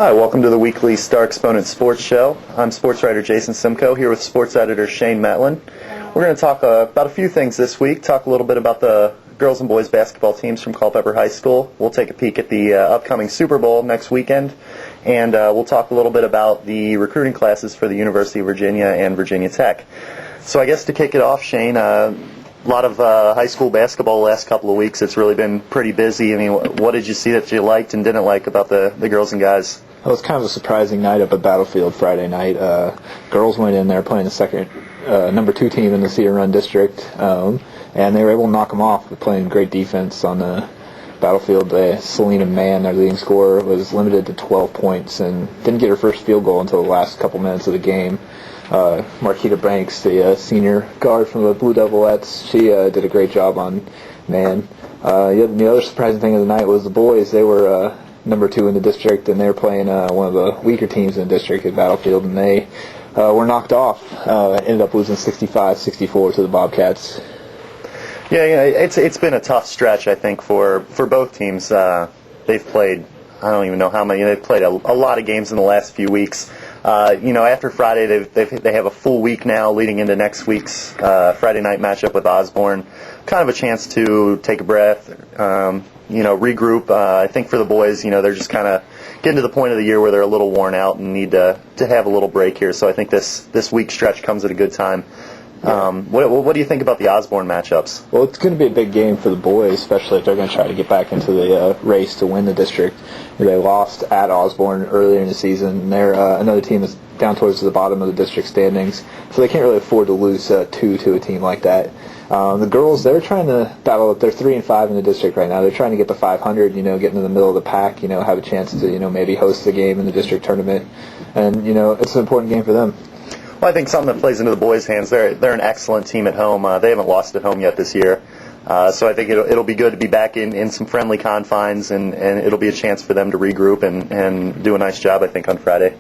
Hi, welcome to the weekly Star-Exponent Sports Show. I'm sports writer Jason Simcoe here with sports editor Shane Mettlen. We're going to talk about a few things this week, talk a little bit about the girls and boys basketball teams from Culpeper High School. We'll take a peek at the upcoming Super Bowl next weekend, and we'll talk a little bit about the recruiting classes for the University of Virginia and Virginia Tech. So I guess to kick it off, Shane, a lot of high school basketball the last couple of weeks. It's really been pretty busy. I mean, what did you see that you liked and didn't like about the girls and guys? Well, it was kind of a surprising night up at Battlefield Friday night. Girls went in there playing the second number 2 team in the Cedar Run district, and they were able to knock them off with playing great defense on the Battlefield. Selena Mann, their leading scorer, was limited to 12 points and didn't get her first field goal until the last couple minutes of the game. Marquita Banks, the senior guard from the Blue Devilettes, she did a great job on Mann. The other surprising thing of the night was the boys. They were number 2 in the district, and they were playing one of the weaker teams in the district at Battlefield, and they were knocked off. Ended up losing 65-64 to the Bobcats. Yeah, it's been a tough stretch, I think, for both teams. They've played, I don't even know how many. They've played a lot of games in the last few weeks. After Friday, they have a full week now leading into next week's Friday night matchup with Osborne. Kind of a chance to take a breath, regroup. I think for the boys, they're just kind of getting to the point of the year where they're a little worn out and need to have a little break here. So I think this week stretch comes at a good time. What do you think about the Osborne matchups? Well, it's going to be a big game for the boys, especially if they're going to try to get back into the race to win the district. They lost at Osborne earlier in the season, and they're another team that's down towards the bottom of the district standings, so they can't really afford to lose 2 to a team like that. The girls, they're trying to battle up. They're 3-5 in the district right now. They're trying to get to 500, get into the middle of the pack, have a chance to, maybe host the game in the district tournament, and, it's an important game for them. Well, I think something that plays into the boys' hands. They're an excellent team at home. They haven't lost at home yet this year. So I think it'll be good to be back in some friendly confines, and it'll be a chance for them to regroup and do a nice job, I think, on Friday.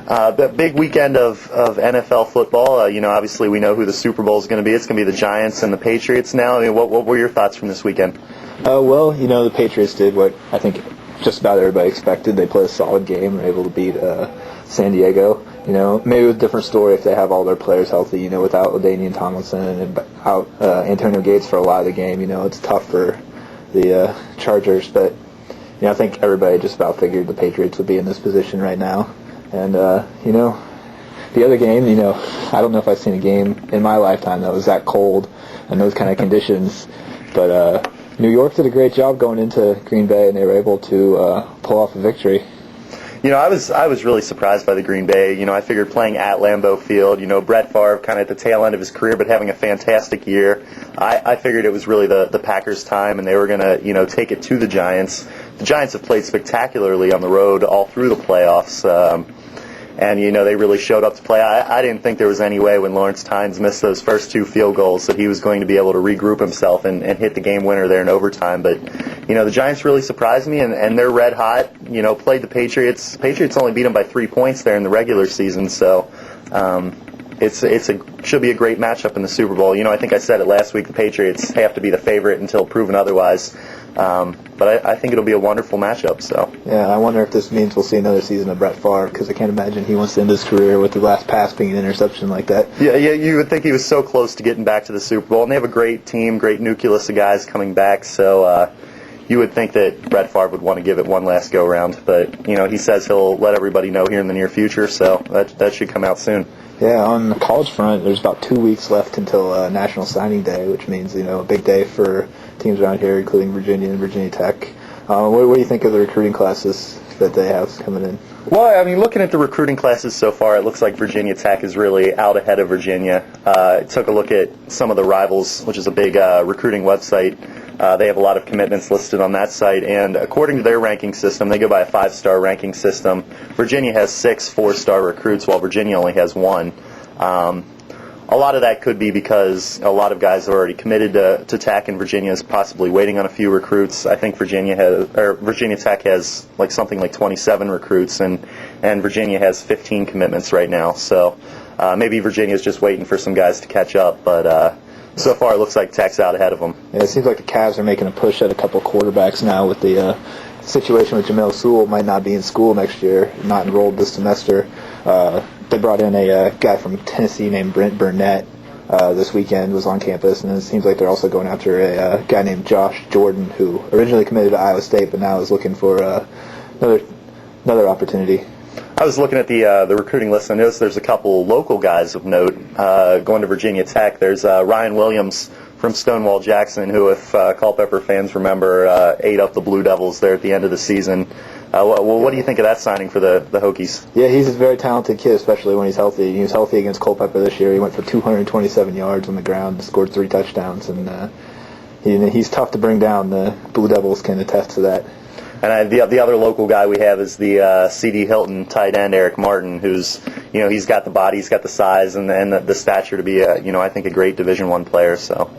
The big weekend of NFL football. Obviously we know who the Super Bowl is going to be. It's going to be the Giants and the Patriots now. I mean, what were your thoughts from this weekend? The Patriots did what I think just about everybody expected. They played a solid game. Were able to beat San Diego. Maybe it was a different story if they have all their players healthy, without LaDainian Tomlinson and out Antonio Gates for a lot of the game. It's tough for the Chargers, but, I think everybody just about figured the Patriots would be in this position right now. And, the other game, I don't know if I've seen a game in my lifetime that was that cold and those kind of conditions, but New York did a great job going into Green Bay, and they were able to pull off a victory. I was really surprised by the Green Bay. I figured playing at Lambeau Field, Brett Favre kind of at the tail end of his career, but having a fantastic year. I figured it was really the Packers' time, and they were going to, take it to the Giants. The Giants have played spectacularly on the road all through the playoffs, and, they really showed up to play. I didn't think there was any way when Lawrence Tynes missed those first 2 field goals that he was going to be able to regroup himself and hit the game winner there in overtime. But, the Giants really surprised me, and they're red hot. Played the Patriots. Patriots only beat them by 3 points there in the regular season, so should be a great matchup in the Super Bowl. I think I said it last week, the Patriots have to be the favorite until proven otherwise. But I think it'll be a wonderful matchup. So yeah, I wonder if this means we'll see another season of Brett Favre, because I can't imagine he wants to end his career with the last pass being an interception like that. Yeah, you would think he was so close to getting back to the Super Bowl, and they have a great team, great nucleus of guys coming back. So you would think that Brett Favre would want to give it one last go-round. But, he says he'll let everybody know here in the near future, so that should come out soon. Yeah, on the college front, there's about 2 weeks left until National Signing Day, which means, a big day for teams around here, including Virginia and Virginia Tech. What do you think of the recruiting classes that they have coming in? Well, looking at the recruiting classes so far, it looks like Virginia Tech is really out ahead of Virginia. I took a look at some of the Rivals, which is a big recruiting website. They have a lot of commitments listed on that site, and according to their ranking system, they go by a 5-star ranking system. Virginia has 6 4-star recruits, while Virginia only has 1. A lot of that could be because a lot of guys are already committed to Tech, and Virginia is possibly waiting on a few recruits. I think Virginia Tech has something like 27 recruits, and Virginia has 15 commitments right now. So maybe Virginia's just waiting for some guys to catch up, but so far it looks like Tech's out ahead of them. Yeah, it seems like the Cavs are making a push at a couple quarterbacks now with the situation with Jamel Sewell might not be in school next year, not enrolled this semester. They brought in a guy from Tennessee named Brent Burnett this weekend, was on campus, and it seems like they're also going after a guy named Josh Jordan, who originally committed to Iowa State, but now is looking for another opportunity. I was looking at the recruiting list, and I noticed there's a couple local guys of note going to Virginia Tech. There's Ryan Williams from Stonewall Jackson, who, if Culpeper fans remember, ate up the Blue Devils there at the end of the season. What do you think of that signing for the Hokies? Yeah, he's a very talented kid, especially when he's healthy. He was healthy against Culpeper this year. He went for 227 yards on the ground, scored 3 touchdowns, and he's tough to bring down. The Blue Devils can attest to that. And the other local guy we have is the C.D. Hilton tight end, Eric Martin, who's, he's got the body, he's got the size, and the stature to be, I think a great Division I player. So,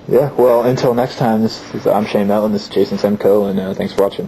yeah. Well, until next time, I'm Shane Mettlen. This is Jason Simcoe, and thanks for watching.